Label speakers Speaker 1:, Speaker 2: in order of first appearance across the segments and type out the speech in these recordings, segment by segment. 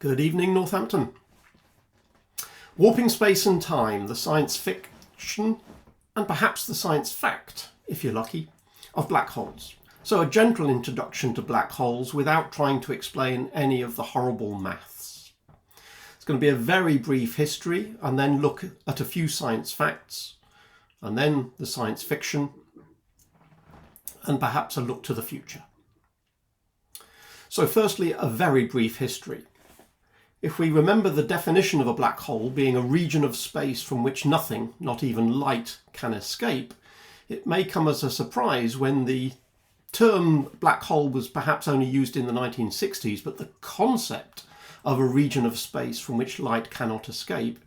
Speaker 1: Good evening, Northampton. Warping space and time, the science fiction and perhaps the science fact, if you're lucky, of black holes. So a gentle introduction to black holes without trying to explain any of the horrible maths. It's going to be a very brief history and then look at a few science facts and then the science fiction and perhaps a look to the future. So firstly, a very brief history. If we remember the definition of a black hole being a region of space from which nothing, not even light, can escape, it may come as a surprise when the term black hole was perhaps only used in the 1960s, but the concept of a region of space from which light cannot escape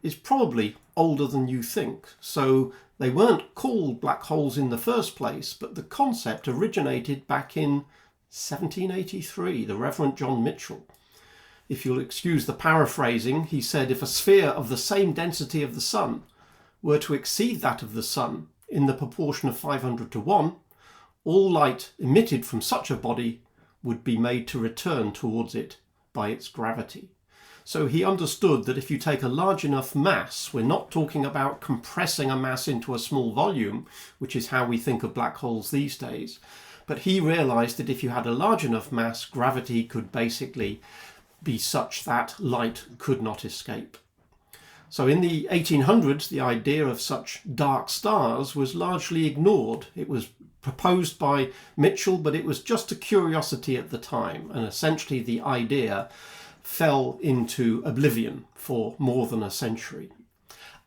Speaker 1: is probably older than you think. So they weren't called black holes in the first place, but the concept originated back in 1783, the Reverend John Mitchell. If you'll excuse the paraphrasing, he said if a sphere of the same density of the sun were to exceed that of the sun in the proportion of 500 to 1, all light emitted from such a body would be made to return towards it by its gravity. So he understood that if you take a large enough mass, we're not talking about compressing a mass into a small volume, which is how we think of black holes these days, but he realized that if you had a large enough mass, gravity could basically be such that light could not escape. So in the 1800s, the idea of such dark stars was largely ignored. It was proposed by Mitchell, but it was just a curiosity at the time, and essentially the idea fell into oblivion for more than a century.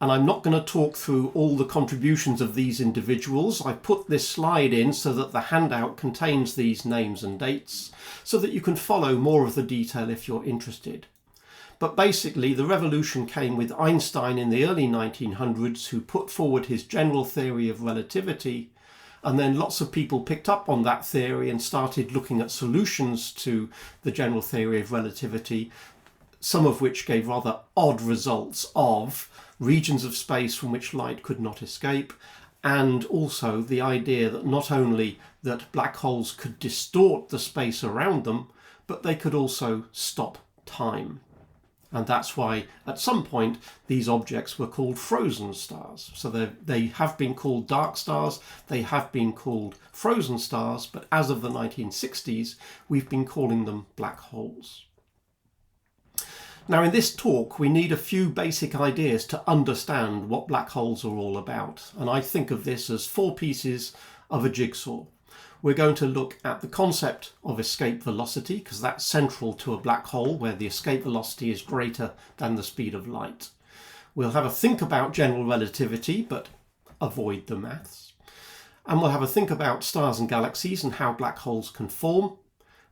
Speaker 1: And I'm not going to talk through all the contributions of these individuals. I put this slide in so that the handout contains these names and dates so that you can follow more of the detail if you're interested. But basically, the revolution came with Einstein in the early 1900s, who put forward his general theory of relativity, and then lots of people picked up on that theory and started looking at solutions to the general theory of relativity, some of which gave rather odd results of regions of space from which light could not escape, and also the idea that not only that black holes could distort the space around them, but they could also stop time. And that's why at some point these objects were called frozen stars. So they have been called dark stars, they have been called frozen stars, but as of the 1960s we've been calling them black holes. Now in this talk we need a few basic ideas to understand what black holes are all about, and I think of this as 4 pieces of a jigsaw. We're going to look at the concept of escape velocity, because that's central to a black hole where the escape velocity is greater than the speed of light. We'll have a think about general relativity, but avoid the maths. And we'll have a think about stars and galaxies and how black holes can form.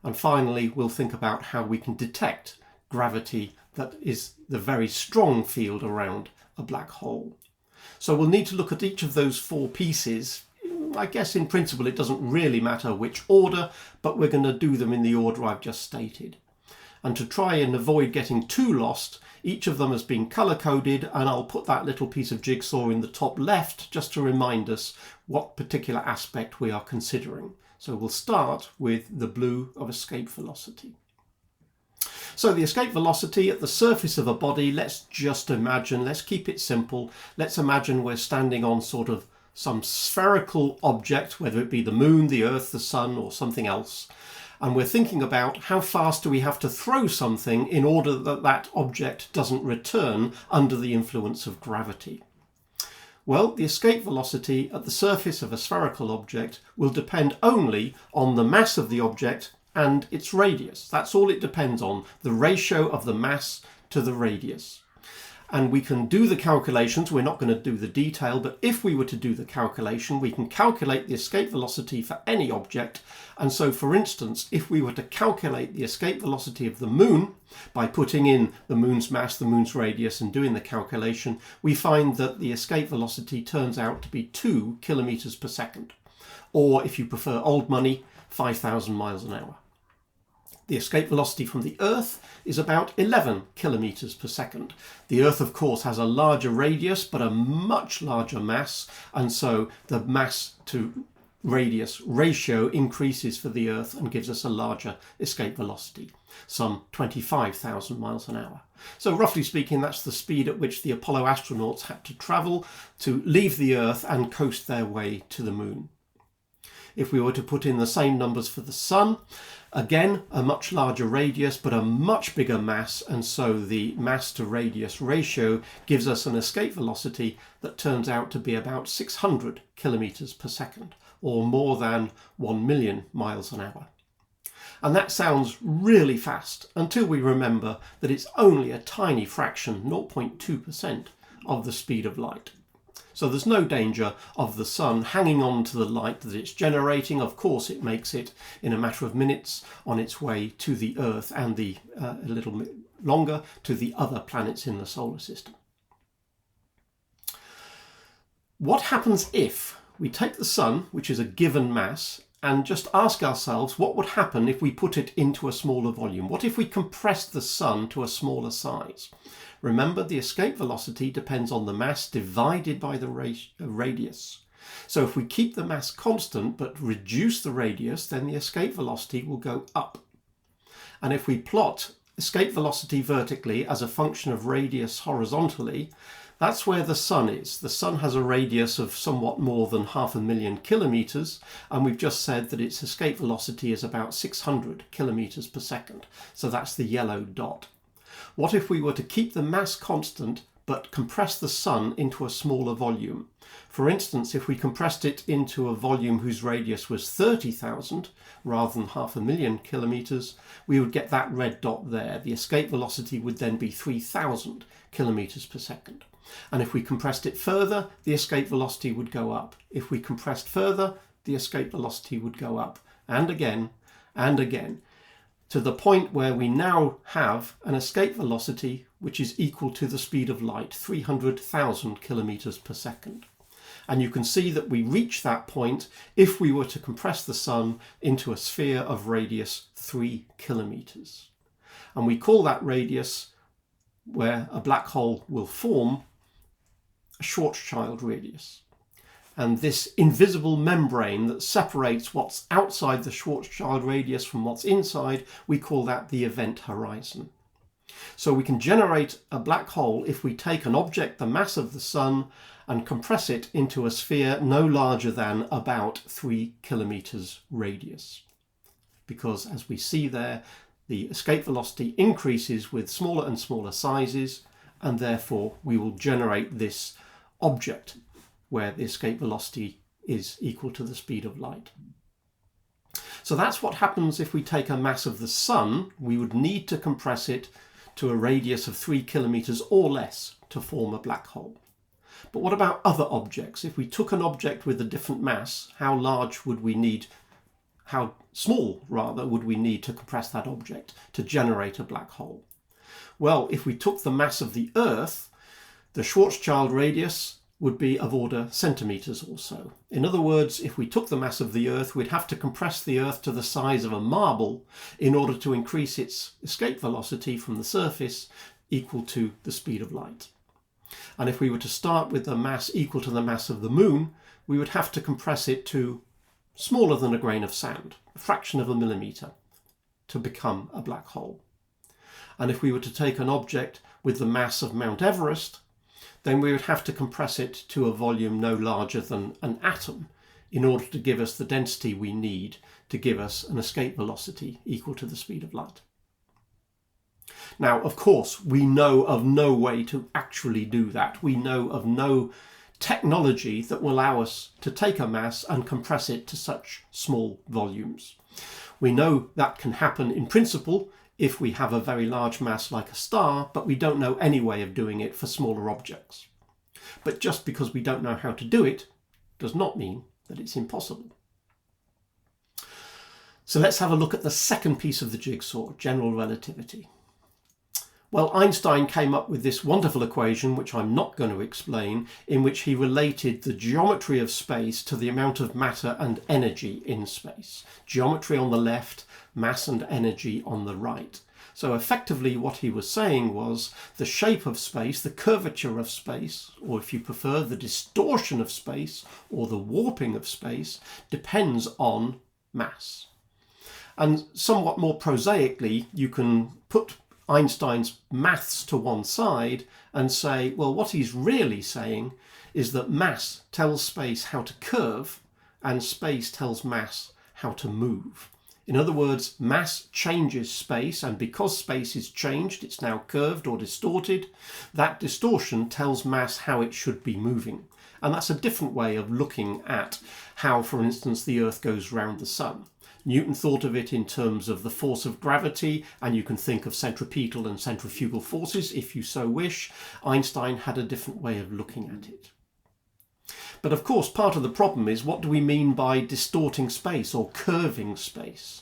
Speaker 1: And finally we'll think about how we can detect gravity that is the very strong field around a black hole. So we'll need to look at each of those 4 pieces. I guess in principle it doesn't really matter which order, but we're going to do them in the order I've just stated. And to try and avoid getting too lost, each of them has been colour-coded, and I'll put that little piece of jigsaw in the top left just to remind us what particular aspect we are considering. So we'll start with the blue of escape velocity. So the escape velocity at the surface of a body, let's just imagine, let's keep it simple. Let's imagine we're standing on sort of some spherical object, whether it be the moon, the earth, the sun, or something else. And we're thinking about how fast do we have to throw something in order that that object doesn't return under the influence of gravity. Well, the escape velocity at the surface of a spherical object will depend only on the mass of the object and its radius. That's all it depends on, the ratio of the mass to the radius. And we can do the calculations. We're not going to do the detail, but if we were to do the calculation, we can calculate the escape velocity for any object. And so, for instance, if we were to calculate the escape velocity of the moon by putting in the moon's mass, the moon's radius, and doing the calculation, we find that the escape velocity turns out to be 2 kilometers per second. Or, if you prefer old money, 5,000 miles an hour. The escape velocity from the Earth is about 11 kilometers per second. The Earth, of course, has a larger radius, but a much larger mass, and so the mass to radius ratio increases for the Earth and gives us a larger escape velocity, some 25,000 miles an hour. So roughly speaking, that's the speed at which the Apollo astronauts had to travel to leave the Earth and coast their way to the Moon. If we were to put in the same numbers for the Sun, again, a much larger radius, but a much bigger mass, and so the mass to radius ratio gives us an escape velocity that turns out to be about 600 kilometers per second, or more than 1 million miles an hour. And that sounds really fast until we remember that it's only a tiny fraction, 0.2%, of the speed of light. So there's no danger of the Sun hanging on to the light that it's generating. Of course, it makes it in a matter of minutes on its way to the Earth and a little bit longer to the other planets in the solar system. What happens if we take the Sun, which is a given mass, and just ask ourselves what would happen if we put it into a smaller volume? What if we compressed the Sun to a smaller size? Remember, the escape velocity depends on the mass divided by the radius. So if we keep the mass constant but reduce the radius, then the escape velocity will go up. And if we plot escape velocity vertically as a function of radius horizontally, that's where the Sun is. The Sun has a radius of somewhat more than 500,000 kilometers, and we've just said that its escape velocity is about 600 kilometers per second. So that's the yellow dot. What if we were to keep the mass constant but compress the Sun into a smaller volume? For instance, if we compressed it into a volume whose radius was 30,000 rather than 500,000 kilometers, we would get that red dot there. The escape velocity would then be 3,000 kilometers per second. And if we compressed it further, the escape velocity would go up. If we compressed further, the escape velocity would go up, and again, to the point where we now have an escape velocity which is equal to the speed of light, 300,000 kilometers per second. And you can see that we reach that point if we were to compress the Sun into a sphere of radius 3 kilometers. And we call that radius, where a black hole will form, a Schwarzschild radius. And this invisible membrane that separates what's outside the Schwarzschild radius from what's inside, we call that the event horizon. So we can generate a black hole if we take an object the mass of the Sun and compress it into a sphere no larger than about 3 kilometers radius. Because as we see there, the escape velocity increases with smaller and smaller sizes, and therefore we will generate this object where the escape velocity is equal to the speed of light. So that's what happens if we take a mass of the Sun. We would need to compress it to a radius of 3 kilometers or less to form a black hole. But what about other objects? If we took an object with a different mass, how small would we need to compress that object to generate a black hole? Well, if we took the mass of the Earth, the Schwarzschild radius would be of order centimeters or so. In other words, if we took the mass of the Earth, we'd have to compress the Earth to the size of a marble in order to increase its escape velocity from the surface equal to the speed of light. And if we were to start with the mass equal to the mass of the Moon, we would have to compress it to smaller than a grain of sand, a fraction of a millimeter, to become a black hole. And if we were to take an object with the mass of Mount Everest, then we would have to compress it to a volume no larger than an atom in order to give us the density we need to give us an escape velocity equal to the speed of light. Now, of course, we know of no way to actually do that. We know of no technology that will allow us to take a mass and compress it to such small volumes. We know that can happen in principle if we have a very large mass like a star, but we don't know any way of doing it for smaller objects. But just because we don't know how to do it does not mean that it's impossible. So let's have a look at the second piece of the jigsaw, general relativity. Well, Einstein came up with this wonderful equation, which I'm not going to explain, in which he related the geometry of space to the amount of matter and energy in space. Geometry on the left, mass and energy on the right. So effectively what he was saying was the shape of space, the curvature of space, or if you prefer, the distortion of space or the warping of space depends on mass. And somewhat more prosaically, you can put Einstein's maths to one side and say, well, what he's really saying is that mass tells space how to curve and space tells mass how to move. In other words, mass changes space, and because space is changed, it's now curved or distorted, that distortion tells mass how it should be moving. And that's a different way of looking at how, for instance, the Earth goes round the Sun. Newton thought of it in terms of the force of gravity, and you can think of centripetal and centrifugal forces if you so wish. Einstein had a different way of looking at it. But of course, part of the problem is, what do we mean by distorting space or curving space?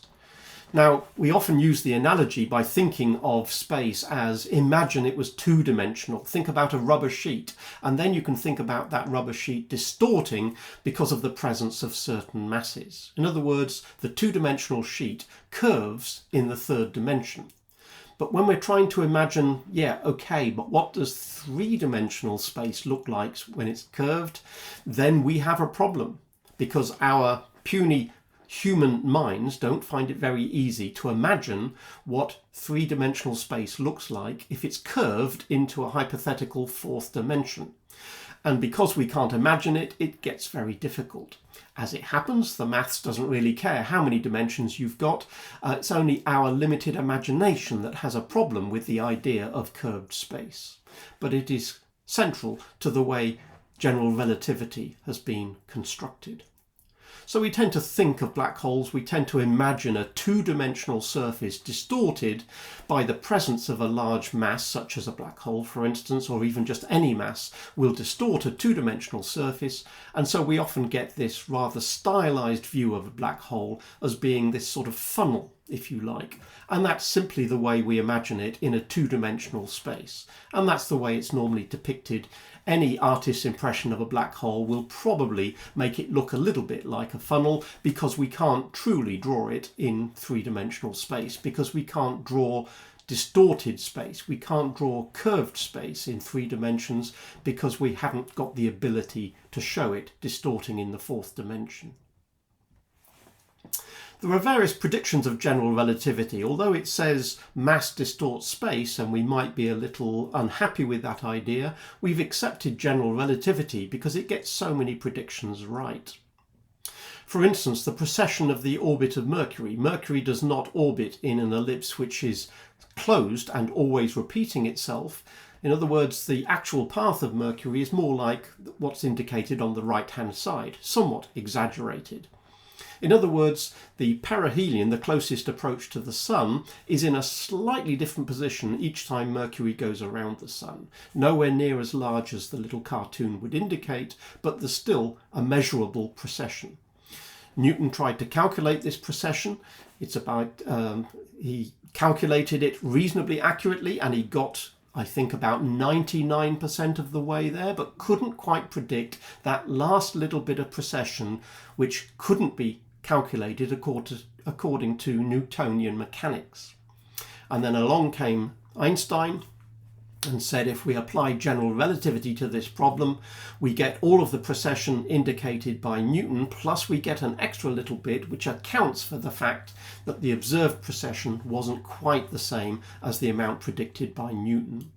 Speaker 1: Now, we often use the analogy by thinking of space as, imagine it was two-dimensional. Think about a rubber sheet, and then you can think about that rubber sheet distorting because of the presence of certain masses. In other words, the two-dimensional sheet curves in the third dimension. But when we're trying to imagine, yeah, okay, but what does three-dimensional space look like when it's curved? Then we have a problem, because our puny human minds don't find it very easy to imagine what three-dimensional space looks like if it's curved into a hypothetical fourth dimension. And because we can't imagine it, it gets very difficult. As it happens, the maths doesn't really care how many dimensions you've got. It's only our limited imagination that has a problem with the idea of curved space. But it is central to the way general relativity has been constructed. So we tend to think of black holes, we tend to imagine a two-dimensional surface distorted by the presence of a large mass, such as a black hole, for instance, or even just any mass will distort a two-dimensional surface. And so we often get this rather stylized view of a black hole as being this sort of funnel, if you like. And that's simply the way we imagine it in a two-dimensional space. And that's the way it's normally depicted. Any artist's impression of a black hole will probably make it look a little bit like a funnel, because we can't truly draw it in three-dimensional space, because we can't draw distorted space. We can't draw curved space in three dimensions because we haven't got the ability to show it distorting in the fourth dimension. There are various predictions of general relativity. Although it says mass distorts space, and we might be a little unhappy with that idea, we've accepted general relativity because it gets so many predictions right. For instance, the precession of the orbit of Mercury. Mercury does not orbit in an ellipse which is closed and always repeating itself. In other words, the actual path of Mercury is more like what's indicated on the right-hand side, somewhat exaggerated. In other words, the perihelion, the closest approach to the Sun, is in a slightly different position each time Mercury goes around the Sun. Nowhere near as large as the little cartoon would indicate, but there's still a measurable precession. Newton tried to calculate this precession. He calculated it reasonably accurately, and he got, I think, about 99% of the way there, but couldn't quite predict that last little bit of precession, which couldn't be calculated according to Newtonian mechanics. And then along came Einstein and said, if we apply general relativity to this problem, we get all of the precession indicated by Newton, plus we get an extra little bit which accounts for the fact that the observed precession wasn't quite the same as the amount predicted by Newton.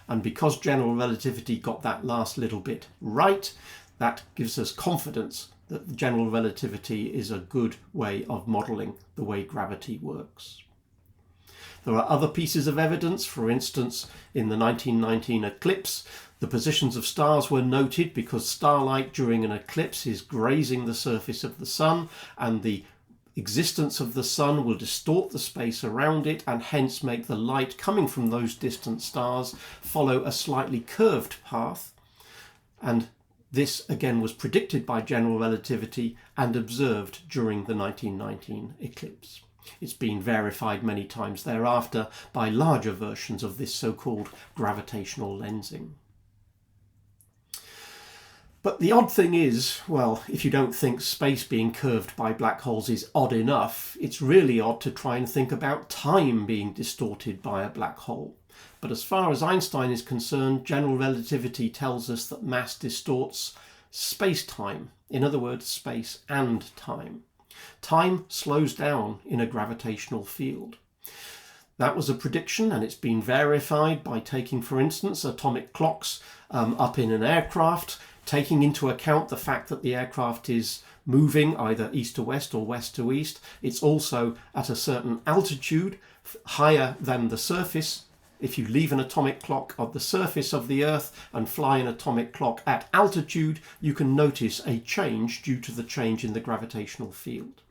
Speaker 1: And because general relativity got that last little bit right, that gives us confidence that general relativity is a good way of modelling the way gravity works. There are other pieces of evidence. For instance, in the 1919 eclipse, the positions of stars were noted because starlight during an eclipse is grazing the surface of the Sun, and the existence of the Sun will distort the space around it and hence make the light coming from those distant stars follow a slightly curved path. And this again was predicted by general relativity and observed during the 1919 eclipse. It's been verified many times thereafter by larger versions of this so-called gravitational lensing. But the odd thing is, well, if you don't think space being curved by black holes is odd enough, it's really odd to try and think about time being distorted by a black hole. But as far as Einstein is concerned, general relativity tells us that mass distorts space-time. In other words, space and time. Time slows down in a gravitational field. That was a prediction, and it's been verified by taking, for instance, atomic clocks up in an aircraft, taking into account the fact that the aircraft is moving either east to west or west to east. It's also at a certain altitude, higher than the surface. If you leave an atomic clock on the surface of the Earth and fly an atomic clock at altitude, you can notice a change due to the change in the gravitational field.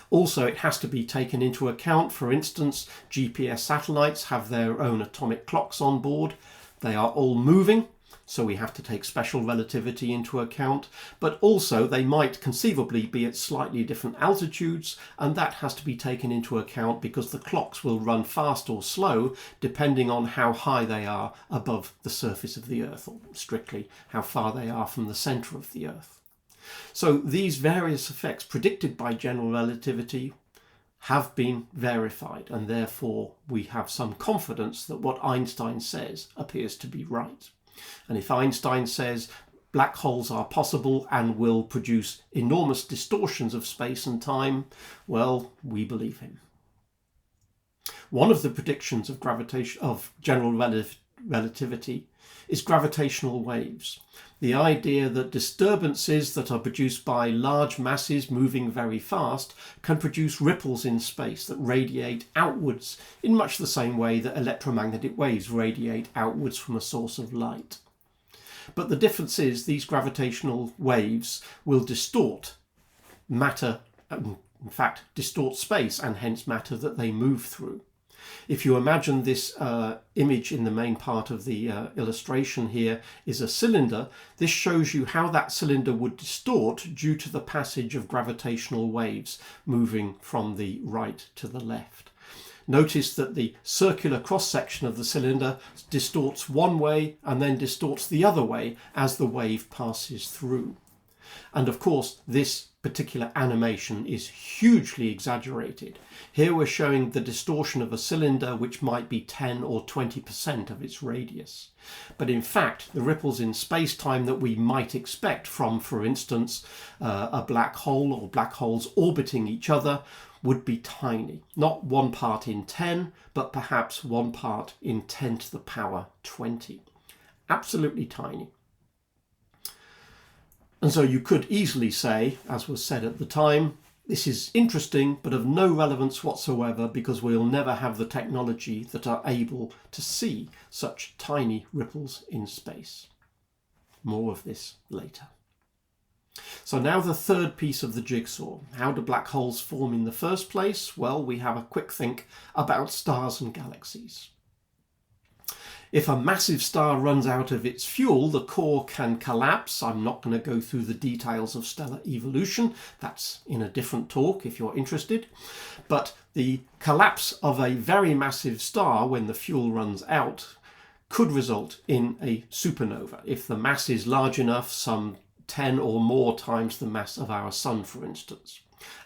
Speaker 1: Also, it has to be taken into account, for instance, GPS satellites have their own atomic clocks on board. They are all moving, so we have to take special relativity into account, but also they might conceivably be at slightly different altitudes, and that has to be taken into account because the clocks will run fast or slow depending on how high they are above the surface of the Earth, or strictly how far they are from the centre of the Earth. So these various effects predicted by general relativity have been verified, and therefore we have some confidence that what Einstein says appears to be right. And if Einstein says black holes are possible and will produce enormous distortions of space and time, well, we believe him. One of the predictions of general relativity is gravitational waves. The idea that disturbances that are produced by large masses moving very fast can produce ripples in space that radiate outwards in much the same way that electromagnetic waves radiate outwards from a source of light. But the difference is these gravitational waves will distort matter, in fact distort space and hence matter that they move through. If you imagine this image in the main part of the illustration here is a cylinder, this shows you how that cylinder would distort due to the passage of gravitational waves moving from the right to the left. Notice that the circular cross-section of the cylinder distorts one way and then distorts the other way as the wave passes through. And of course, this particular animation is hugely exaggerated. Here we're showing the distortion of a cylinder which might be 10 or 20% of its radius. But in fact, the ripples in space-time that we might expect from, for instance, a black hole or black holes orbiting each other would be tiny. Not 1 part in 10, but perhaps 1 part in 10 to the power 20. Absolutely tiny. And so you could easily say, as was said at the time, this is interesting but of no relevance whatsoever because we'll never have the technology that are able to see such tiny ripples in space. More of this later. So now the third piece of the jigsaw. How do black holes form in the first place? Well, we have a quick think about stars and galaxies. If a massive star runs out of its fuel, the core can collapse. I'm not going to go through the details of stellar evolution. That's in a different talk if you're interested. But the collapse of a very massive star when the fuel runs out could result in a supernova. If the mass is large enough, some 10 or more times the mass of our sun, for instance.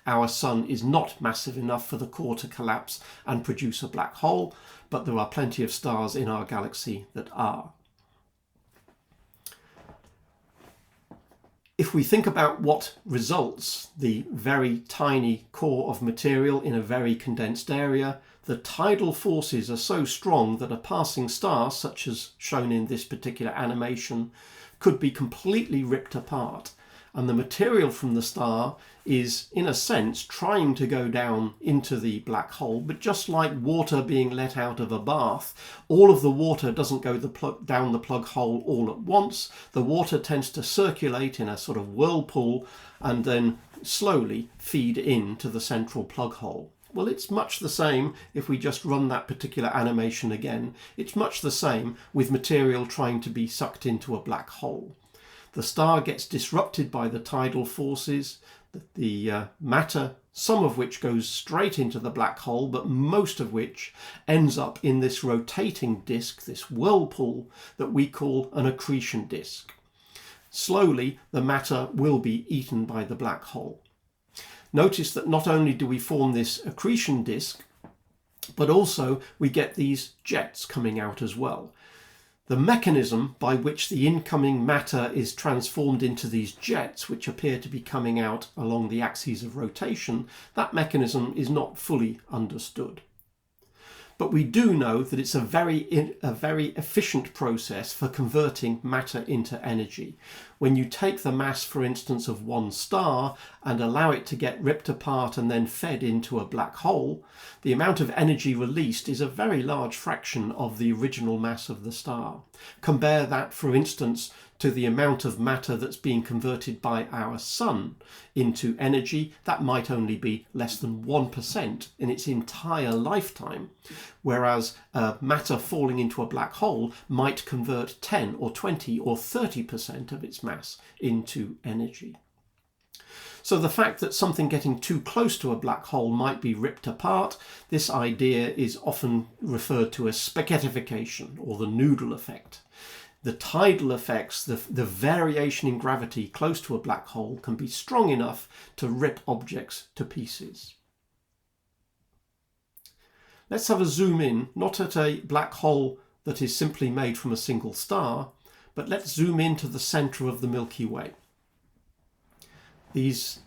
Speaker 1: Our sun is not massive enough for the core to collapse and produce a black hole, but there are plenty of stars in our galaxy that are. If we think about what results, the very tiny core of material in a very condensed area, the tidal forces are so strong that a passing star, such as shown in this particular animation, could be completely ripped apart. And the material from the star is, in a sense, trying to go down into the black hole, but just like water being let out of a bath, all of the water doesn't go down the plug hole all at once. The water tends to circulate in a sort of whirlpool and then slowly feed into the central plug hole. Well, it's much the same if we just run that particular animation again. It's much the same with material trying to be sucked into a black hole. The star gets disrupted by the tidal forces, the matter, some of which goes straight into the black hole, but most of which ends up in this rotating disk, this whirlpool that we call an accretion disk. slowly the matter will be eaten by the black hole. Notice that not only do we form this accretion disk, but also we get these jets coming out as well. The mechanism by which the incoming matter is transformed into these jets, which appear to be coming out along the axes of rotation, that mechanism is not fully understood. But we do know that it's a very efficient process for converting matter into energy. When you take the mass, for instance, of one star and allow it to get ripped apart and then fed into a black hole, the amount of energy released is a very large fraction of the original mass of the star. Compare that, for instance, to the amount of matter that's being converted by our sun into energy. That might only be less than 1% in its entire lifetime, whereas matter falling into a black hole might convert 10 or 20 or 30% of its mass into energy. So the fact that something getting too close to a black hole might be ripped apart, this idea is often referred to as spaghettification or the noodle effect. The tidal effects, the variation in gravity close to a black hole, can be strong enough to rip objects to pieces. Let's have a zoom in, not at a black hole that is simply made from a single star, but let's zoom into the centre of the Milky Way. These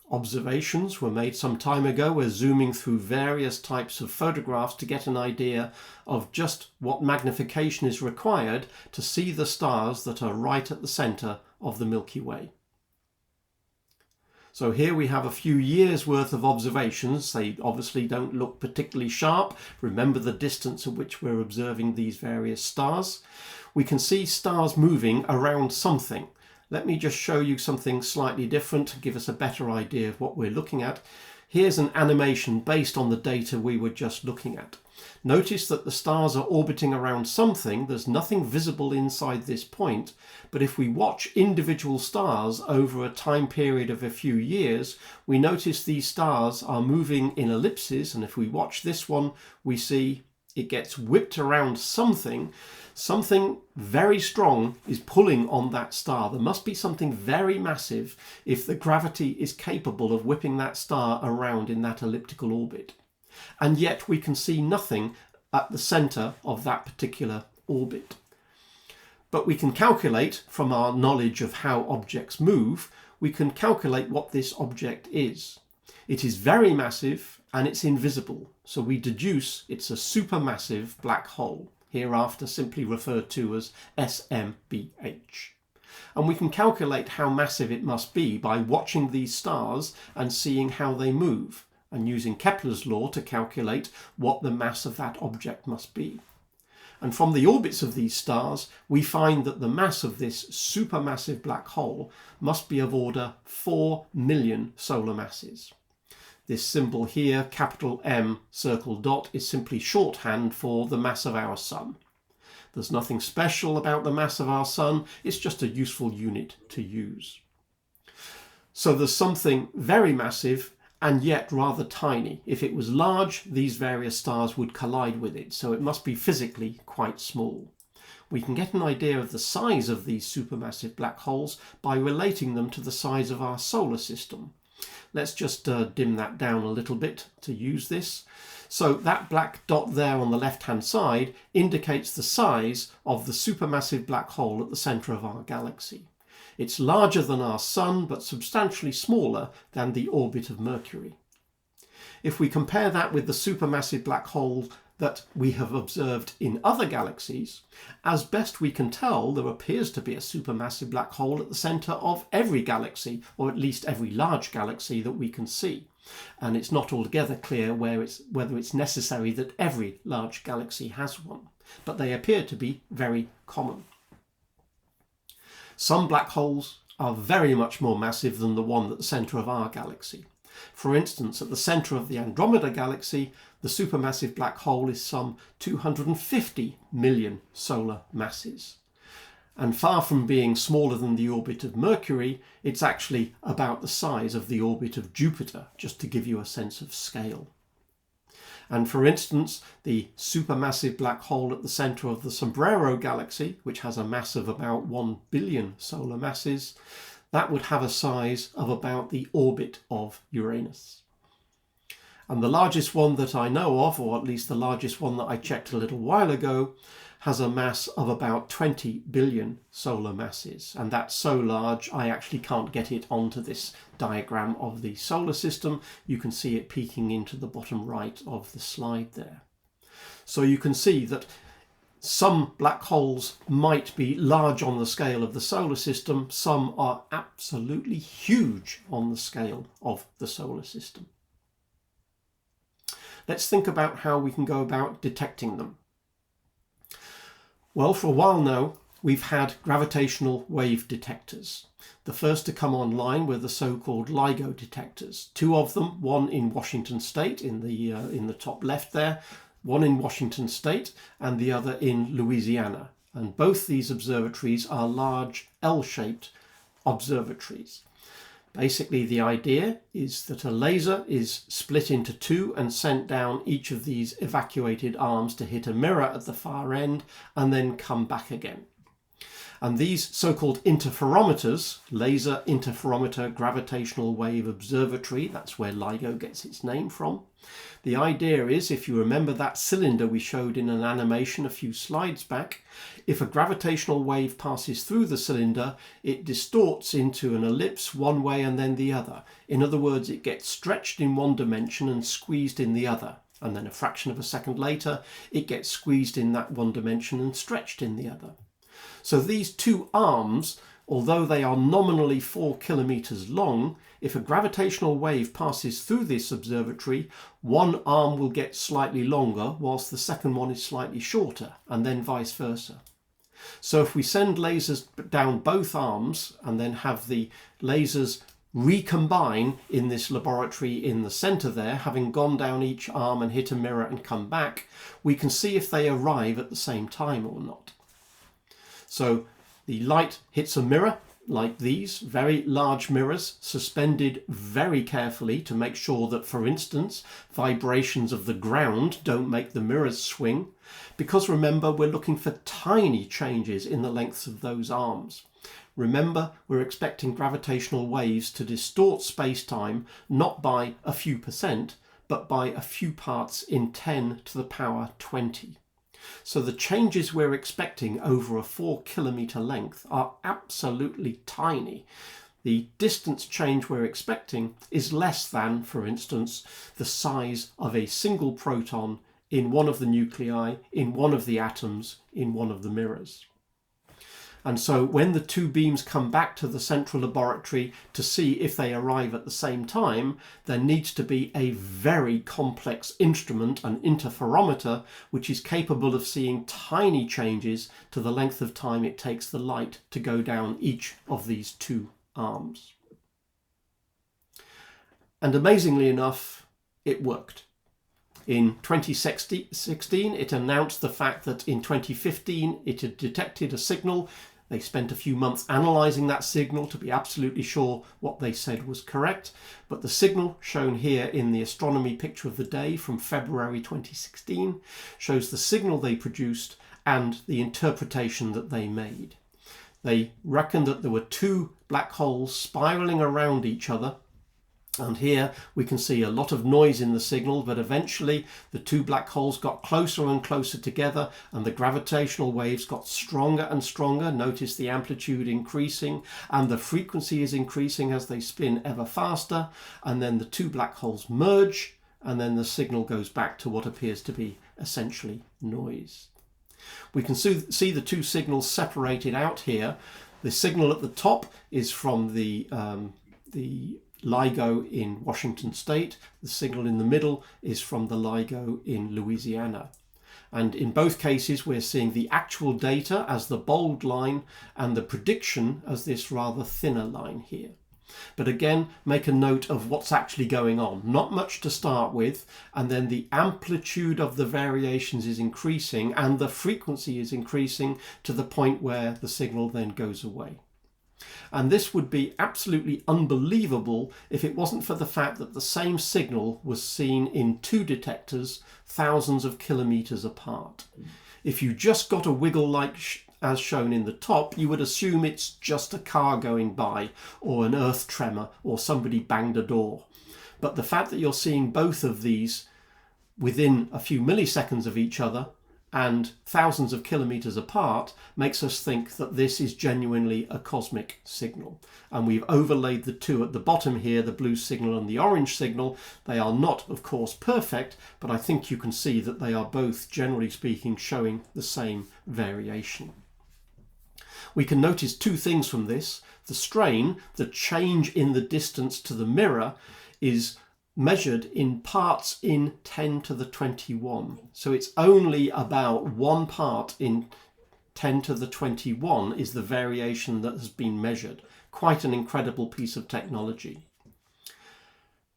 Speaker 1: observations were made some time ago. We're zooming through various types of photographs to get an idea of just what magnification is required to see the stars that are right at the centre of the Milky Way. So here we have a few years worth of observations. They obviously don't look particularly sharp. Remember the distance at which we're observing these various stars. We can see stars moving around something. Let me just show you something slightly different to give us a better idea of what we're looking at. Here's an animation based on the data we were just looking at. Notice that the stars are orbiting around something. There's nothing visible inside this point, but if we watch individual stars over a time period of a few years, we notice these stars are moving in ellipses, and if we watch this one, we see it gets whipped around something. Something very strong is pulling on that star. There must be something very massive if the gravity is capable of whipping that star around in that elliptical orbit. And yet we can see nothing at the centre of that particular orbit. But we can calculate from our knowledge of how objects move, we can calculate what this object is. It is very massive and it's invisible. So we deduce it's a supermassive black hole, hereafter simply referred to as SMBH. And we can calculate how massive it must be by watching these stars and seeing how they move, and using Kepler's law to calculate what the mass of that object must be. And from the orbits of these stars, we find that the mass of this supermassive black hole must be of order 4 million solar masses. This symbol here, capital M circle dot, is simply shorthand for the mass of our sun. There's nothing special about the mass of our sun, it's just a useful unit to use. So there's something very massive and yet rather tiny. If it was large, these various stars would collide with it, so it must be physically quite small. We can get an idea of the size of these supermassive black holes by relating them to the size of our solar system. Let's just dim that down a little bit to use this. So that black dot there on the left-hand side indicates the size of the supermassive black hole at the centre of our galaxy. It's larger than our sun, but substantially smaller than the orbit of Mercury. If we compare that with the supermassive black hole that we have observed in other galaxies, as best we can tell, there appears to be a supermassive black hole at the centre of every galaxy, or at least every large galaxy that we can see. And it's not altogether clear whether it's necessary that every large galaxy has one, but they appear to be very common. Some black holes are very much more massive than the one at the centre of our galaxy. For instance, at the centre of the Andromeda galaxy, the supermassive black hole is some 250 million solar masses. And far from being smaller than the orbit of Mercury, it's actually about the size of the orbit of Jupiter, just to give you a sense of scale. And for instance, the supermassive black hole at the centre of the Sombrero galaxy, which has a mass of about 1 billion solar masses, that would have a size of about the orbit of Uranus. And the largest one that I know of, or at least the largest one that I checked a little while ago, has a mass of about 20 billion solar masses. And that's so large I actually can't get it onto this diagram of the solar system. You can see it peeking into the bottom right of the slide there. So you can see that some black holes might be large on the scale of the solar system. Some are absolutely huge on the scale of the solar system. Let's think about how we can go about detecting them. Well, for a while now, we've had gravitational wave detectors. The first to come online were the so-called LIGO detectors. Two of them, one in Washington State in the top left there, one in Washington State and the other in Louisiana. And both these observatories are large L-shaped observatories. Basically, the idea is that a laser is split into two and sent down each of these evacuated arms to hit a mirror at the far end and then come back again. And these so-called interferometers, Laser Interferometer Gravitational Wave Observatory, that's where LIGO gets its name from. The idea is, if you remember that cylinder we showed in an animation a few slides back, if a gravitational wave passes through the cylinder, it distorts into an ellipse one way and then the other. In other words, it gets stretched in one dimension and squeezed in the other. And then a fraction of a second later, it gets squeezed in that one dimension and stretched in the other. So these two arms, although they are nominally 4 kilometers long, if a gravitational wave passes through this observatory, one arm will get slightly longer whilst the second one is slightly shorter, and then vice versa. So if we send lasers down both arms and then have the lasers recombine in this laboratory in the center there, having gone down each arm and hit a mirror and come back, we can see if they arrive at the same time or not. So the light hits a mirror like these, very large mirrors suspended very carefully to make sure that, for instance, vibrations of the ground don't make the mirrors swing. Because remember, we're looking for tiny changes in the lengths of those arms. Remember, we're expecting gravitational waves to distort space-time not by a few percent, but by a few parts in 10 to the power 20. So the changes we're expecting over a 4 kilometer length are absolutely tiny. The distance change we're expecting is less than, for instance, the size of a single proton in one of the nuclei, in one of the atoms, in one of the mirrors. And so when the two beams come back to the central laboratory to see if they arrive at the same time, there needs to be a very complex instrument, an interferometer, which is capable of seeing tiny changes to the length of time it takes the light to go down each of these two arms. And amazingly enough, it worked. In 2016, it announced the fact that in 2015 it had detected a signal. They spent a few months analysing that signal to be absolutely sure what they said was correct. But the signal shown here in the astronomy picture of the day from February 2016 shows the signal they produced and the interpretation that they made. They reckoned that there were two black holes spiralling around each other. And here we can see a lot of noise in the signal, but eventually the two black holes got closer and closer together and the gravitational waves got stronger and stronger. Notice the amplitude increasing and the frequency is increasing as they spin ever faster. And then the two black holes merge and then the signal goes back to what appears to be essentially noise. We can see the two signals separated out here. The signal at the top is from the LIGO in Washington State. The signal in the middle is from the LIGO in Louisiana. And in both cases, we're seeing the actual data as the bold line and the prediction as this rather thinner line here. But again, make a note of what's actually going on. Not much to start with, and then the amplitude of the variations is increasing and the frequency is increasing to the point where the signal then goes away. And this would be absolutely unbelievable if it wasn't for the fact that the same signal was seen in two detectors thousands of kilometres apart. If you just got a wiggle like as shown in the top, you would assume it's just a car going by, or an earth tremor, or somebody banged a door. But the fact that you're seeing both of these within a few milliseconds of each other and thousands of kilometres apart makes us think that this is genuinely a cosmic signal. And we've overlaid the two at the bottom here, the blue signal and the orange signal. They are not, of course, perfect, but I think you can see that they are both, generally speaking, showing the same variation. We can notice two things from this. The strain, the change in the distance to the mirror, is measured in parts in 10 to the 21. So it's only about 1 part in 10 to the 21 is the variation that has been measured. Quite an incredible piece of technology.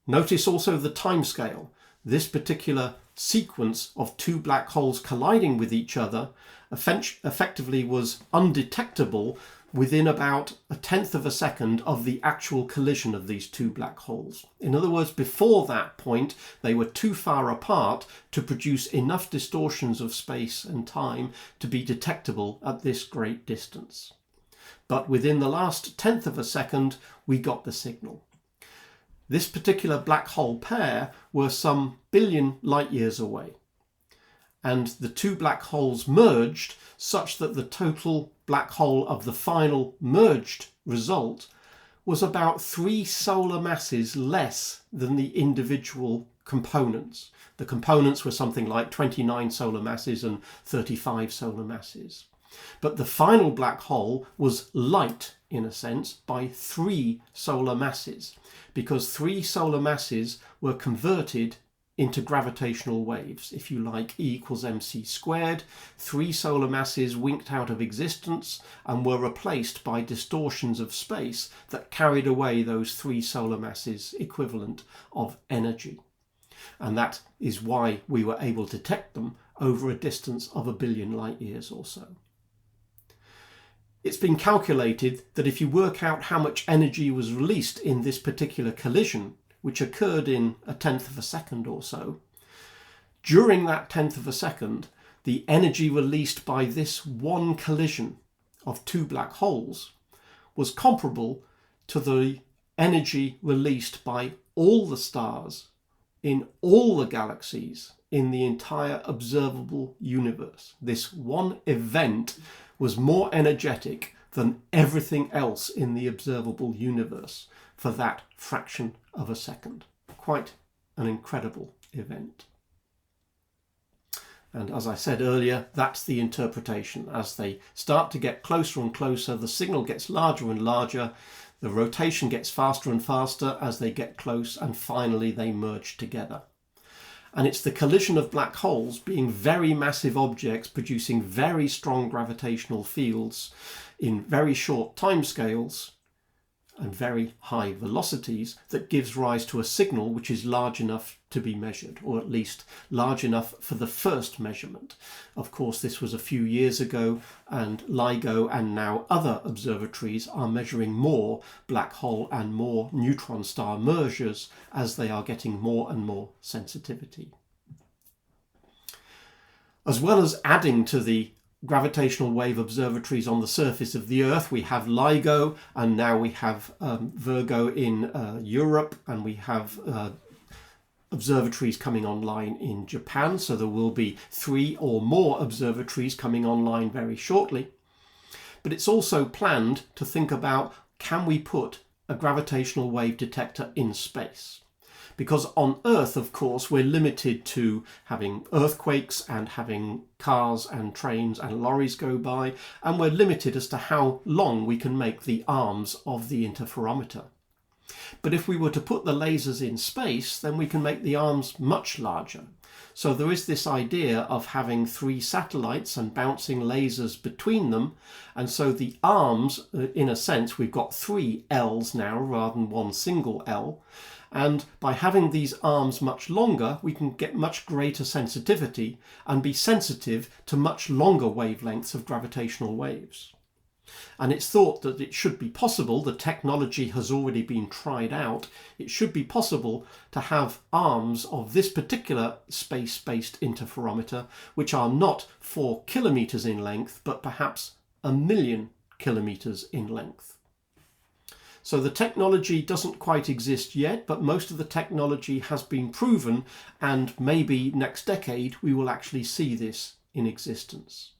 Speaker 1: Notice also the timescale. This particular sequence of two black holes colliding with each other effectively was undetectable within about 1/10 of a second of the actual collision of these two black holes. In other words, before that point, they were too far apart to produce enough distortions of space and time to be detectable at this great distance. But within the last 1/10 of a second, we got the signal. This particular black hole pair were some billion light years away. And the two black holes merged such that the total black hole of the final merged result was about 3 solar masses less than the individual components. The components were something like 29 solar masses and 35 solar masses. But the final black hole was light, in a sense, by 3 solar masses, because 3 solar masses were converted into gravitational waves. If you like, E equals mc squared. 3 solar masses winked out of existence and were replaced by distortions of space that carried away those 3 solar masses equivalent of energy. And that is why we were able to detect them over a distance of 1 billion light years or so. It's been calculated that if you work out how much energy was released in this particular collision, which occurred in 1/10 of a second or so, during that 1/10 of a second, the energy released by this one collision of two black holes was comparable to the energy released by all the stars in all the galaxies in the entire observable universe. This one event was more energetic than everything else in the observable universe for that fraction of a second. Quite an incredible event. And as I said earlier, that's the interpretation. As they start to get closer and closer, the signal gets larger and larger, the rotation gets faster and faster as they get close, and finally they merge together. And it's the collision of black holes, being very massive objects producing very strong gravitational fields in very short timescales and very high velocities, that gives rise to a signal which is large enough to be measured, or at least large enough for the first measurement. Of course, this was a few years ago, and LIGO and now other observatories are measuring more black hole and more neutron star mergers as they are getting more and more sensitivity. As well as adding to the gravitational wave observatories on the surface of the Earth, we have LIGO, and now we have Virgo in Europe, and we have observatories coming online in Japan. So there will be 3 or more observatories coming online very shortly. But it's also planned to think about, can we put a gravitational wave detector in space? Because on Earth, of course, we're limited to having earthquakes and having cars and trains and lorries go by, and we're limited as to how long we can make the arms of the interferometer. But if we were to put the lasers in space, then we can make the arms much larger. So there is this idea of having 3 satellites and bouncing lasers between them. And so the arms, in a sense, we've got 3 Ls now rather than one single L. And by having these arms much longer, we can get much greater sensitivity and be sensitive to much longer wavelengths of gravitational waves. And it's thought that it should be possible, the technology has already been tried out, it should be possible to have arms of this particular space-based interferometer which are not 4 kilometers in length, but perhaps 1,000,000 kilometers in length. So the technology doesn't quite exist yet, but most of the technology has been proven, and maybe next decade we will actually see this in existence.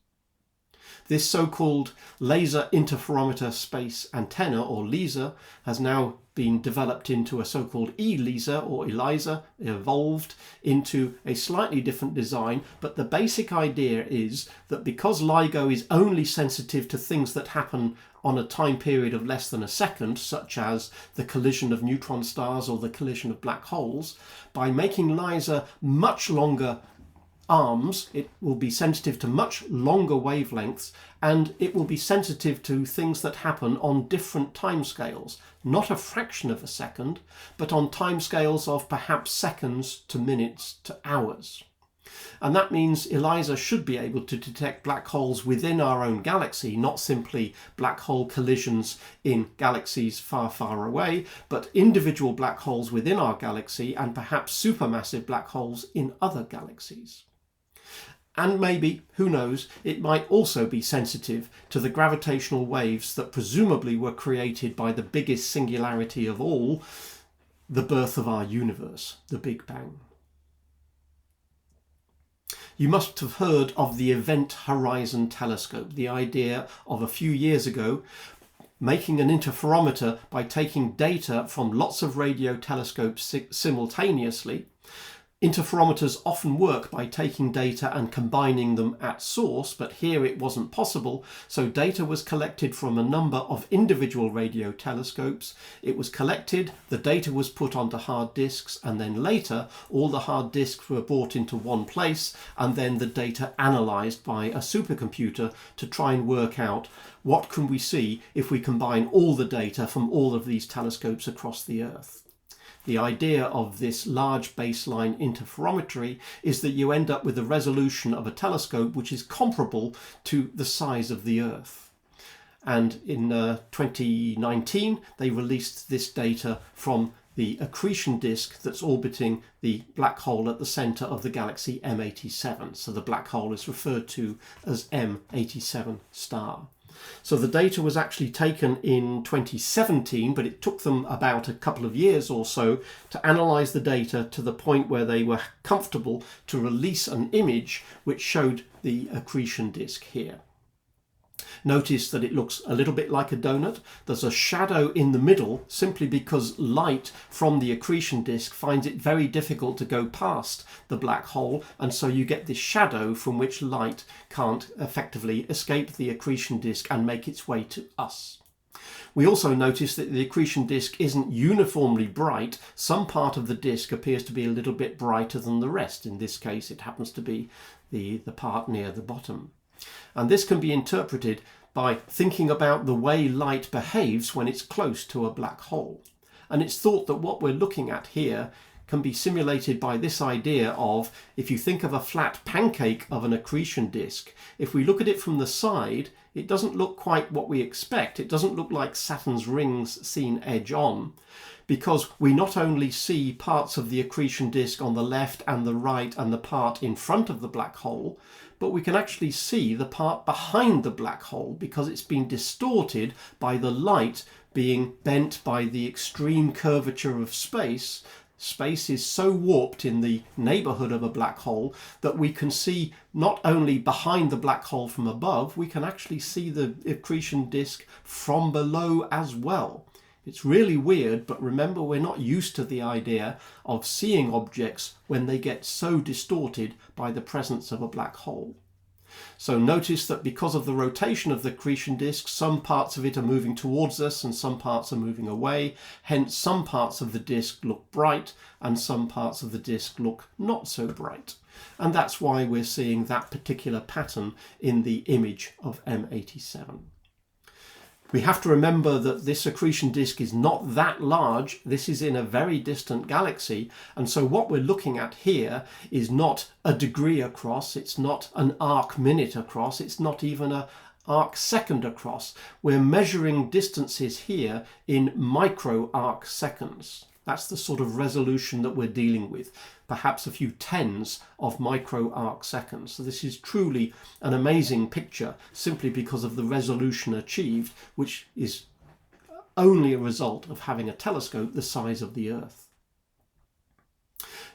Speaker 1: This so-called laser interferometer space antenna, or LISA, has now been developed into a so-called ELISA or ELISA, evolved into a slightly different design, but the basic idea is that because LIGO is only sensitive to things that happen on a time period of less than a second, such as the collision of neutron stars or the collision of black holes, by making LISA much longer arms, it will be sensitive to much longer wavelengths, and it will be sensitive to things that happen on different timescales, not a fraction of a second, but on timescales of perhaps seconds to minutes to hours. And that means ELISA should be able to detect black holes within our own galaxy, not simply black hole collisions in galaxies far, far away, but individual black holes within our galaxy and perhaps supermassive black holes in other galaxies. And maybe, who knows, it might also be sensitive to the gravitational waves that presumably were created by the biggest singularity of all, the birth of our universe, the Big Bang. You must have heard of the Event Horizon Telescope, the idea of a few years ago making an interferometer by taking data from lots of radio telescopes simultaneously. Interferometers often work by taking data and combining them at source, but here it wasn't possible, so data was collected from a number of individual radio telescopes. It was collected, the data was put onto hard disks, and then later all the hard disks were brought into one place, and then the data analysed by a supercomputer to try and work out what can we see if we combine all the data from all of these telescopes across the Earth. The idea of this large baseline interferometry is that you end up with a resolution of a telescope which is comparable to the size of the Earth. And in 2019, they released this data from the accretion disk that's orbiting the black hole at the centre of the galaxy M87. So the black hole is referred to as M87 star. So the data was actually taken in 2017, but it took them about a couple of years or so to analyse the data to the point where they were comfortable to release an image which showed the accretion disk here. Notice that it looks a little bit like a donut. There's a shadow in the middle simply because light from the accretion disk finds it very difficult to go past the black hole, and so you get this shadow from which light can't effectively escape the accretion disk and make its way to us. We also notice that the accretion disk isn't uniformly bright. Some part of the disk appears to be a little bit brighter than the rest. In this case, it happens to be the part near the bottom. And this can be interpreted by thinking about the way light behaves when it's close to a black hole. And it's thought that what we're looking at here can be simulated by this idea of, if you think of a flat pancake of an accretion disk, if we look at it from the side, it doesn't look quite what we expect. It doesn't look like Saturn's rings seen edge on, because we not only see parts of the accretion disk on the left and the right and the part in front of the black hole, but we can actually see the part behind the black hole because it's been distorted by the light being bent by the extreme curvature of space. Space is so warped in the neighbourhood of a black hole that we can see not only behind the black hole from above, we can actually see the accretion disk from below as well. It's really weird, but remember, we're not used to the idea of seeing objects when they get so distorted by the presence of a black hole. So notice that because of the rotation of the accretion disk, some parts of it are moving towards us and some parts are moving away. Hence, some parts of the disk look bright and some parts of the disk look not so bright. And that's why we're seeing that particular pattern in the image of M87. We have to remember that this accretion disk is not that large. This is in a very distant galaxy. And so what we're looking at here is not a degree across. It's not an arc minute across. It's not even arc second across. We're measuring distances here in micro arc seconds. That's the sort of resolution that we're dealing with, perhaps a few tens of micro arc seconds. So this is truly an amazing picture simply because of the resolution achieved, which is only a result of having a telescope the size of the Earth.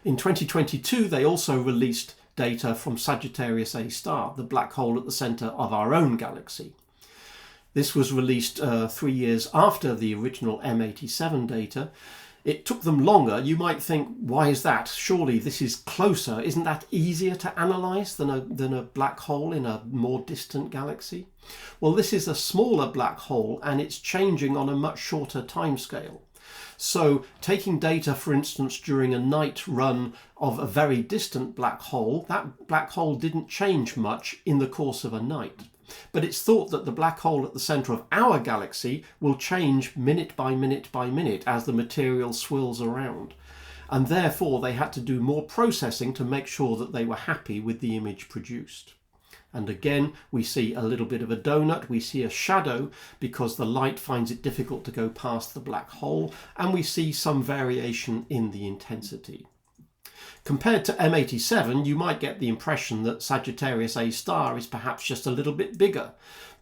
Speaker 1: In 2022, they also released data from Sagittarius A star, the black hole at the centre of our own galaxy. This was released 3 years after the original M87 data. It took them longer. You might think, why is that? Surely this is closer. Isn't that easier to analyse than a black hole in a more distant galaxy? Well, this is a smaller black hole and it's changing on a much shorter timescale. So taking data, for instance, during a night run of a very distant black hole, that black hole didn't change much in the course of a night. But it's thought that the black hole at the centre of our galaxy will change minute by minute by minute as the material swirls around. And therefore they had to do more processing to make sure that they were happy with the image produced. And again, we see a little bit of a donut, we see a shadow because the light finds it difficult to go past the black hole, and we see some variation in the intensity. Compared to M87, you might get the impression that Sagittarius A star is perhaps just a little bit bigger.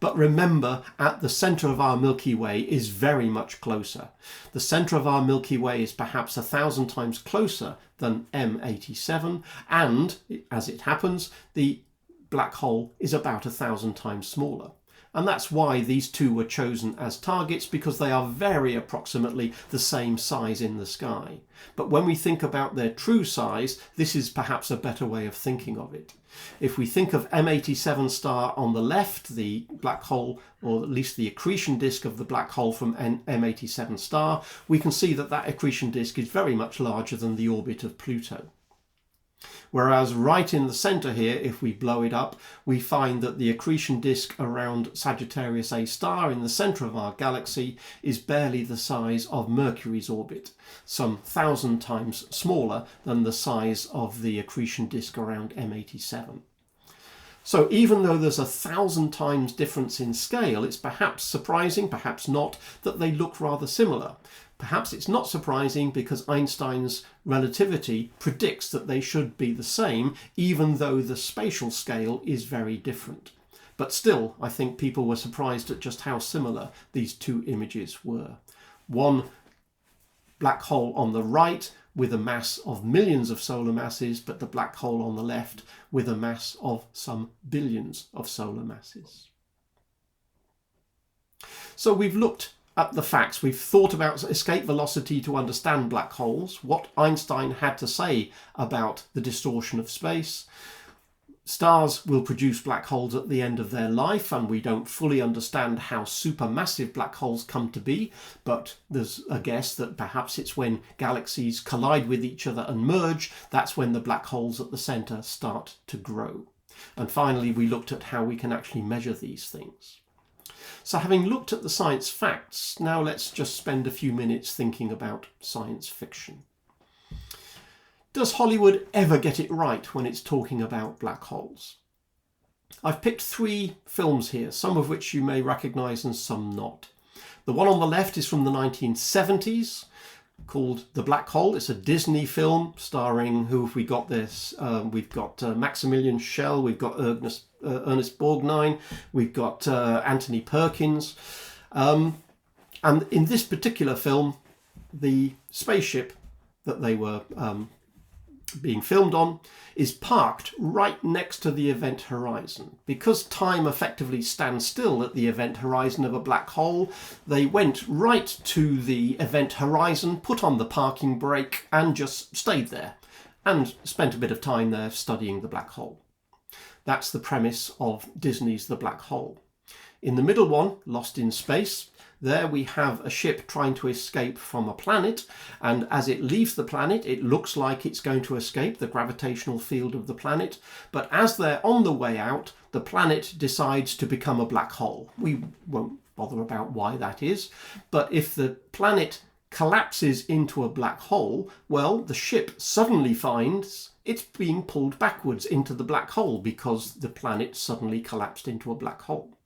Speaker 1: But remember, at the centre of our Milky Way is very much closer. The centre of our Milky Way is perhaps 1,000 times closer than M87, and, as it happens, the black hole is about 1,000 times smaller. And that's why these two were chosen as targets, because they are very approximately the same size in the sky. But when we think about their true size, this is perhaps a better way of thinking of it. If we think of M87 star on the left, the black hole, or at least the accretion disk of the black hole from M87 star, we can see that that accretion disk is very much larger than the orbit of Pluto. Whereas right in the centre here, if we blow it up, we find that the accretion disk around Sagittarius A star in the centre of our galaxy is barely the size of Mercury's orbit, some 1,000 times smaller than the size of the accretion disk around M87. So even though there's 1,000 times difference in scale, it's perhaps surprising, perhaps not, that they look rather similar. Perhaps it's not surprising because Einstein's relativity predicts that they should be the same, even though the spatial scale is very different. But still, I think people were surprised at just how similar these two images were. One black hole on the right with a mass of millions of solar masses, but the black hole on the left with a mass of some billions of solar masses. So we've looked at the facts. We've thought about escape velocity to understand black holes, what Einstein had to say about the distortion of space. Stars will produce black holes at the end of their life, and we don't fully understand how supermassive black holes come to be, but there's a guess that perhaps it's when galaxies collide with each other and merge, that's when the black holes at the centre start to grow. And finally, we looked at how we can actually measure these things. So having looked at the science facts, now let's just spend a few minutes thinking about science fiction. Does Hollywood ever get it right when it's talking about black holes? I've picked 3 films here, some of which you may recognise and some not. The one on the left is from the 1970s, called The Black Hole. It's a Disney film starring, who have we got this? We've got Maximilian Schell, we've got Ernest Borgnine, we've got Anthony Perkins. And in this particular film, the spaceship that they were being filmed on is parked right next to the event horizon. Because time effectively stands still at the event horizon of a black hole, they went right to the event horizon, put on the parking brake and just stayed there and spent a bit of time there studying the black hole. That's the premise of Disney's The Black Hole. In the middle one, Lost in Space, there we have a ship trying to escape from a planet, and as it leaves the planet, it looks like it's going to escape the gravitational field of the planet, but as they're on the way out, the planet decides to become a black hole. We won't bother about why that is, but if the planet collapses into a black hole, well, the ship suddenly finds it's being pulled backwards into the black hole because the planet suddenly collapsed into a black hole.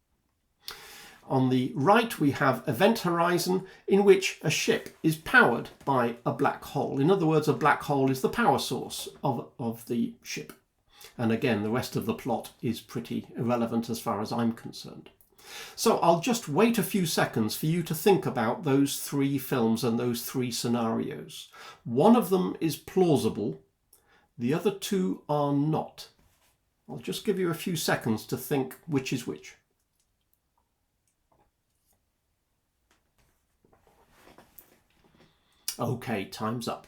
Speaker 1: On the right we have event horizon, in which a ship is powered by a black hole. In other words, a black hole is the power source of the ship. And again, the rest of the plot is pretty irrelevant as far as I'm concerned. So I'll just wait a few seconds for you to think about those three films and those three scenarios. One of them is plausible, the other two are not. I'll just give you a few seconds to think which is which. Okay, time's up.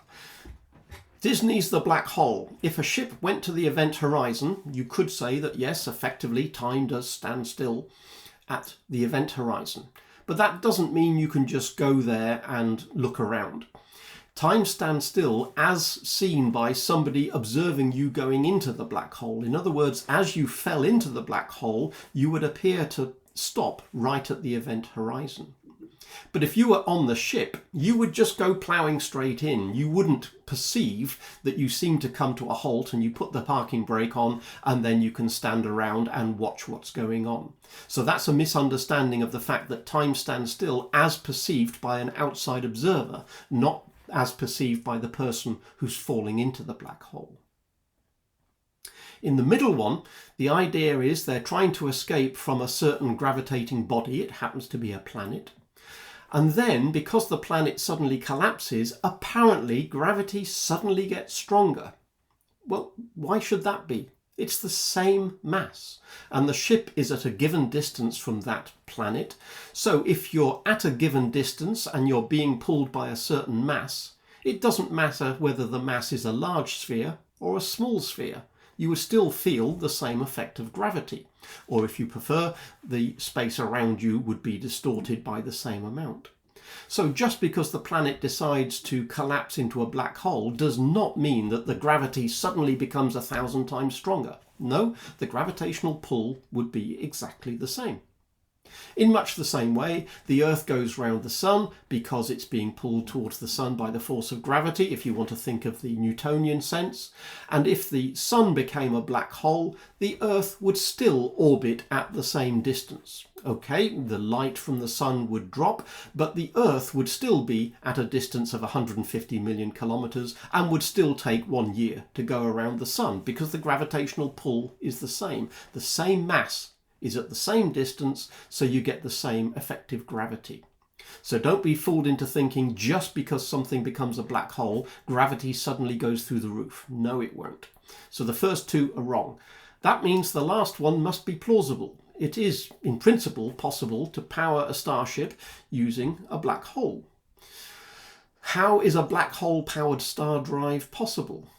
Speaker 1: Disney's The Black Hole. If a ship went to the event horizon, you could say that yes, effectively, time does stand still at the event horizon. But that doesn't mean you can just go there and look around. Time stands still as seen by somebody observing you going into the black hole. In other words, as you fell into the black hole, you would appear to stop right at the event horizon. But if you were on the ship, you would just go ploughing straight in. You wouldn't perceive that you seem to come to a halt and you put the parking brake on and then you can stand around and watch what's going on. So that's a misunderstanding of the fact that time stands still as perceived by an outside observer, not as perceived by the person who's falling into the black hole. In the middle one, the idea is they're trying to escape from a certain gravitating body. It happens to be a planet. And then, because the planet suddenly collapses, apparently gravity suddenly gets stronger. Well, why should that be? It's the same mass, and the ship is at a given distance from that planet. So if you're at a given distance and you're being pulled by a certain mass, it doesn't matter whether the mass is a large sphere or a small sphere. You would still feel the same effect of gravity. Or if you prefer, the space around you would be distorted by the same amount. So just because the planet decides to collapse into a black hole does not mean that the gravity suddenly becomes 1,000 times stronger. No, the gravitational pull would be exactly the same. In much the same way, the Earth goes round the Sun because it's being pulled towards the Sun by the force of gravity, if you want to think of the Newtonian sense. And if the Sun became a black hole, the Earth would still orbit at the same distance. Okay, the light from the Sun would drop, but the Earth would still be at a distance of 150 million kilometres and would still take 1 year to go around the Sun because the gravitational pull is the same. The same mass is at the same distance, so you get the same effective gravity. So don't be fooled into thinking just because something becomes a black hole, gravity suddenly goes through the roof. No, it won't. So the first two are wrong. That means the last one must be plausible. It is, in principle, possible to power a starship using a black hole. How is a black hole-powered star drive possible?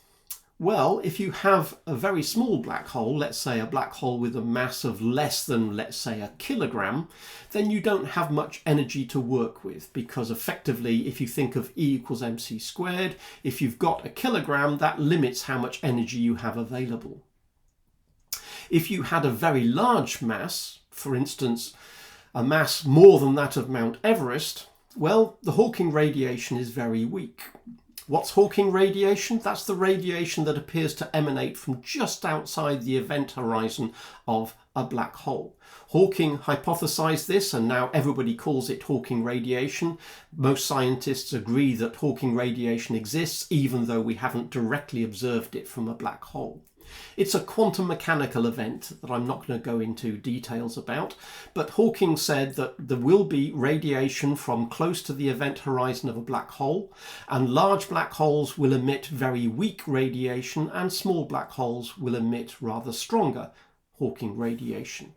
Speaker 1: Well, if you have a very small black hole, let's say a black hole with a mass of less than, let's say, a kilogram, then you don't have much energy to work with, because effectively, if you think of E equals mc squared, if you've got a kilogram, that limits how much energy you have available. If you had a very large mass, for instance, a mass more than that of Mount Everest, well, the Hawking radiation is very weak. What's Hawking radiation? That's the radiation that appears to emanate from just outside the event horizon of a black hole. Hawking hypothesized this, and now everybody calls it Hawking radiation. Most scientists agree that Hawking radiation exists, even though we haven't directly observed it from a black hole. It's a quantum mechanical event that I'm not going to go into details about, but Hawking said that there will be radiation from close to the event horizon of a black hole, and large black holes will emit very weak radiation and small black holes will emit rather stronger Hawking radiation.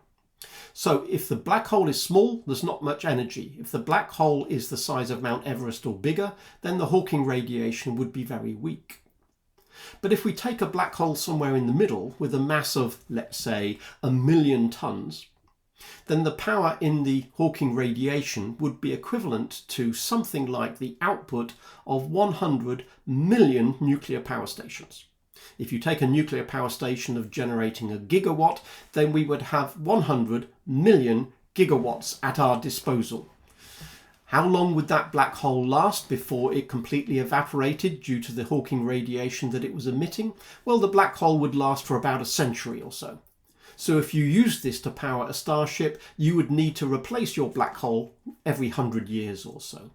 Speaker 1: So if the black hole is small, there's not much energy. If the black hole is the size of Mount Everest or bigger, then the Hawking radiation would be very weak. But if we take a black hole somewhere in the middle with a mass of, let's say, 1 million tons, then the power in the Hawking radiation would be equivalent to something like the output of 100 million nuclear power stations. If you take a nuclear power station of generating a gigawatt, then we would have 100 million gigawatts at our disposal. How long would that black hole last before it completely evaporated due to the Hawking radiation that it was emitting? Well, the black hole would last for about a century or so. So if you use this to power a starship, you would need to replace your black hole every 100 years or so.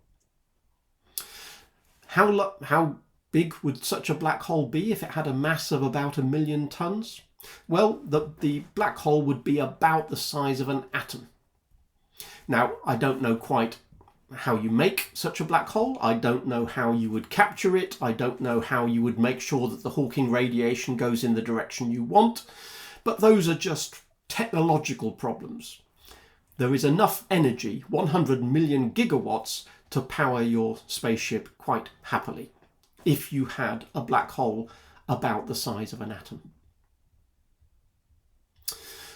Speaker 1: How big would such a black hole be if it had a mass of about 1 million tons? Well, the black hole would be about the size of an atom. Now, I don't know quite how you make such a black hole. I don't know how you would capture it. I don't know how you would make sure that the Hawking radiation goes in the direction you want. But those are just technological problems. There is enough energy, 100 million gigawatts, to power your spaceship quite happily if you had a black hole about the size of an atom.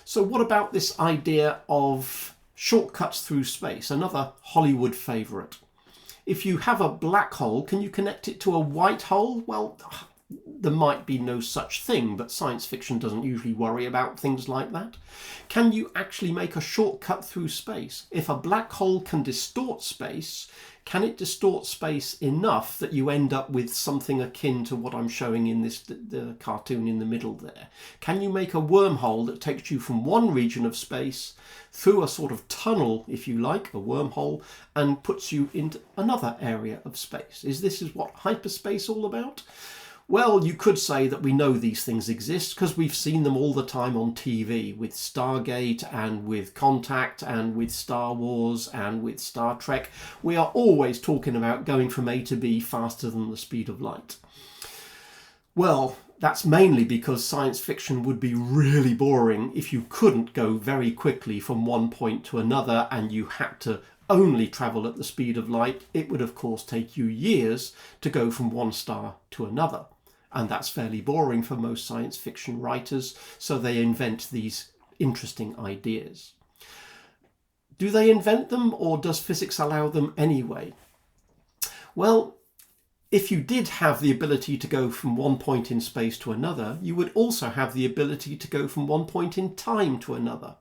Speaker 1: So what about this idea of shortcuts through space, another Hollywood favourite? If you have a black hole, can you connect it to a white hole? Well, there might be no such thing, but science fiction doesn't usually worry about things like that. Can you actually make a shortcut through space? If a black hole can distort space, can it distort space enough that you end up with something akin to what I'm showing in the cartoon in the middle there? Can you make a wormhole that takes you from one region of space through a sort of tunnel, if you like, a wormhole, and puts you into another area of space? Is this what hyperspace all about? Well, you could say that we know these things exist because we've seen them all the time on TV with Stargate and with Contact and with Star Wars and with Star Trek. We are always talking about going from A to B faster than the speed of light. Well, that's mainly because science fiction would be really boring if you couldn't go very quickly from one point to another and you had to only travel at the speed of light. It would, of course, take you years to go from one star to another. And that's fairly boring for most science fiction writers, so they invent these interesting ideas. Do they invent them, or does physics allow them anyway? Well, if you did have the ability to go from one point in space to another, you would also have the ability to go from one point in time to another.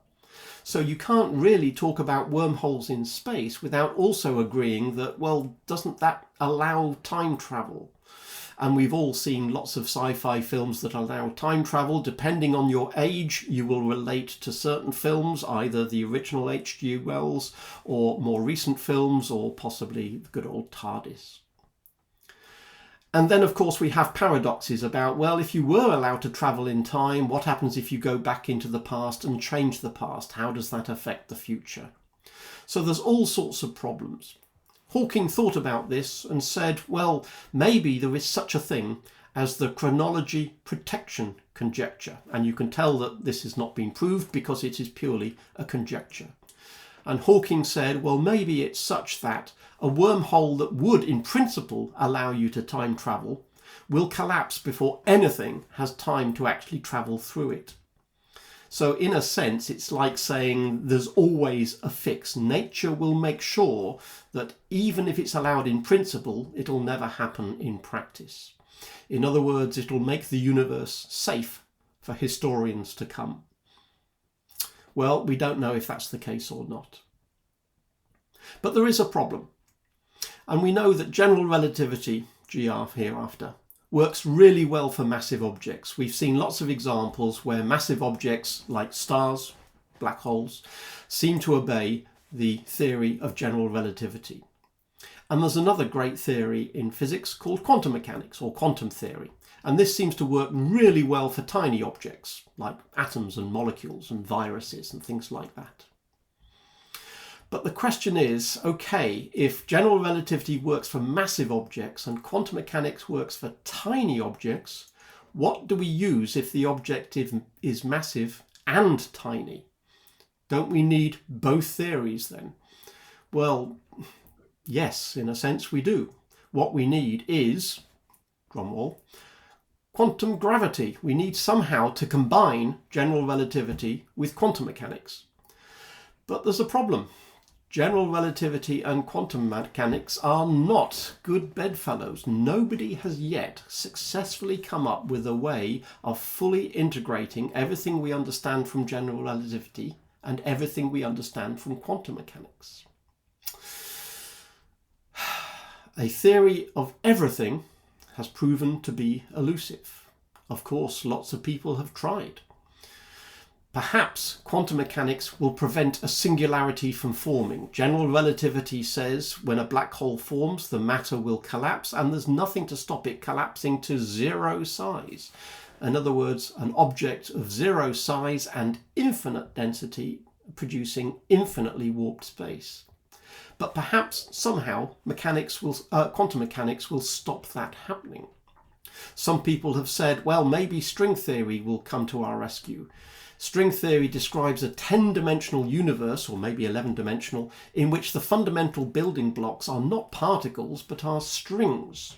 Speaker 1: So you can't really talk about wormholes in space without also agreeing that, well, doesn't that allow time travel? And we've all seen lots of sci-fi films that allow time travel. Depending on your age, you will relate to certain films, either the original H.G. Wells or more recent films, or possibly the good old TARDIS. And then, of course, we have paradoxes about, well, if you were allowed to travel in time, what happens if you go back into the past and change the past? How does that affect the future? So there's all sorts of problems. Hawking thought about this and said, well, maybe there is such a thing as the chronology protection conjecture. And you can tell that this has not been proved because it is purely a conjecture. And Hawking said, well, maybe it's such that a wormhole that would, in principle, allow you to time travel will collapse before anything has time to actually travel through it. So in a sense, it's like saying there's always a fix. Nature will make sure that even if it's allowed in principle, it'll never happen in practice. In other words, it'll make the universe safe for historians to come. Well, we don't know if that's the case or not. But there is a problem. And we know that general relativity, GR hereafter, works really well for massive objects. We've seen lots of examples where massive objects like stars, black holes, seem to obey the theory of general relativity. And there's another great theory in physics called quantum mechanics, or quantum theory. And this seems to work really well for tiny objects like atoms and molecules and viruses and things like that. But the question is, okay, if general relativity works for massive objects and quantum mechanics works for tiny objects, what do we use if the objective is massive and tiny? Don't we need both theories then? Well, yes, in a sense we do. What we need is, drumroll, quantum gravity. We need somehow to combine general relativity with quantum mechanics. But there's a problem. General relativity and quantum mechanics are not good bedfellows. Nobody has yet successfully come up with a way of fully integrating everything we understand from general relativity and everything we understand from quantum mechanics. A theory of everything has proven to be elusive. Of course, lots of people have tried. Perhaps quantum mechanics will prevent a singularity from forming. General relativity says when a black hole forms, the matter will collapse, and there's nothing to stop it collapsing to zero size. In other words, an object of zero size and infinite density producing infinitely warped space. But perhaps somehow quantum mechanics will stop that happening. Some people have said, well, maybe string theory will come to our rescue. String theory describes a 10-dimensional universe, or maybe 11-dimensional, in which the fundamental building blocks are not particles but are strings.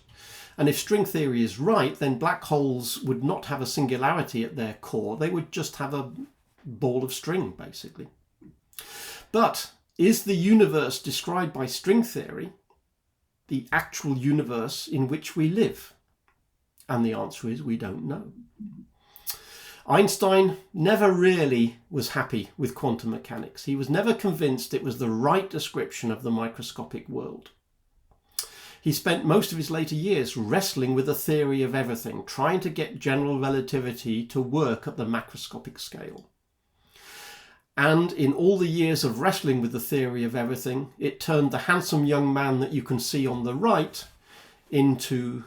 Speaker 1: And if string theory is right, then black holes would not have a singularity at their core. They would just have a ball of string, basically. But is the universe described by string theory the actual universe in which we live? And the answer is we don't know. Einstein never really was happy with quantum mechanics. He was never convinced it was the right description of the microscopic world. He spent most of his later years wrestling with the theory of everything, trying to get general relativity to work at the macroscopic scale. And in all the years of wrestling with the theory of everything, it turned the handsome young man that you can see on the right into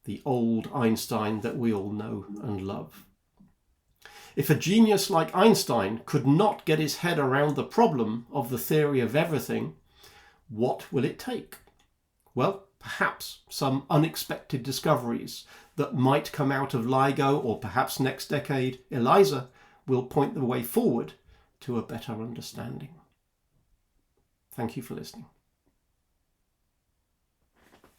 Speaker 1: the old Einstein that we all know and love. If a genius like Einstein could not get his head around the problem of the theory of everything, what will it take? Well, perhaps some unexpected discoveries that might come out of LIGO, or perhaps next decade, ELIZA, will point the way forward to a better understanding. Thank you for listening.